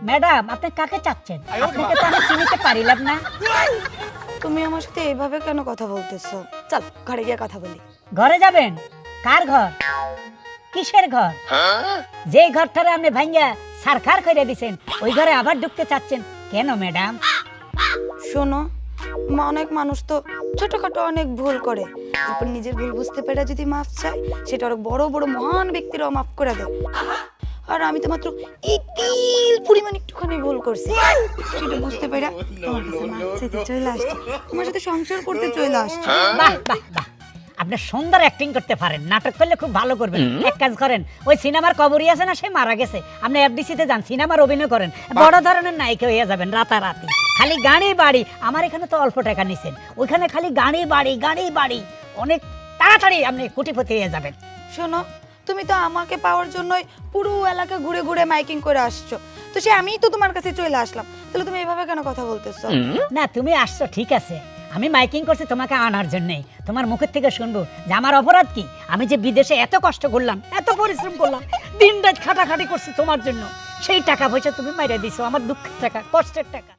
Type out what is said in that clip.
Madam আপনি কাকে চাচ্ছেন? আপনাকে তো আমি চিনতে পারিলাম না। তুমি আমার সাথে এইভাবে কেন কথা বলতেছো? চল ঘরে গিয়ে কথা বলি। ঘরে যাবেন? কার ঘর? কিসের ঘর? যেই ঘরটারে আপনি ভাঙ্গা সারখার করে দিছেন ওই ঘরে আবার ঢুকতে চাচ্ছেন কেন ম্যাডাম? শোনো, অনেক মানুষ তো ছোটখাটো অনেক ভুল করে, তারপর নিজের ভুল বুঝতে পেরে যদি মাফ চায়, সেটা আরো বড় বড় মহান ব্যক্তিরাও মাফ করে দেয়। আর আমি তো মাত্র ইতিল পরিমাণ একটুখানি ভুল করছি, সেটা বুঝতে পেরে তোমার কাছে মাফ চাইতে চলে আসছি, তোমার সাথে সংসার করতে চলে আসছি। বাহ বাহ বাহ, আপনি সুন্দর অ্যাক্টিং করতে পারেন, নাটক করলে খুব ভালো করবেন। এক কাজ করেন, ওই সিনেমার কবরী আছে না, সে মারা গেছে, আপনি এফডিসিতে যান, সিনেমার অভিনয় করেন, বড় ধরনের নায়িকা হয়ে যাবেন রাতারাতি। খালি গাড়ি বাড়ি, আমার এখানে তো অল্প টাকা নিছেন, ওইখানে খালি গাড়ি বাড়ি, অনেক তাড়াতাড়ি আপনি কোটিপতি হয়ে যাবেন। শোনো, তুমি তো আমাকে পাওয়ার জন্যই পুরো এলাকা ঘুরে ঘুরে মাইকিং করে আসছো, তো সে আমিই তো তোমার কাছে চলে আসলাম, তাহলে তুমি এভাবে কেন কথা বলতেছো? না তুমি আসছো ঠিক আছে, আমি মাইকিং করছি তোমাকে আনার জন্যই। তোমার মুখের থেকে শুনবো যে আমার অপরাধ কি, আমি যে বিদেশে এত কষ্ট করলাম, এত পরিশ্রম করলাম, দিন রাত খাটাখাটি করছি তোমার জন্য, সেই টাকা পয়সা তুমি মাইরা দিছো, আমার দুঃখের টাকা, কষ্টের টাকা।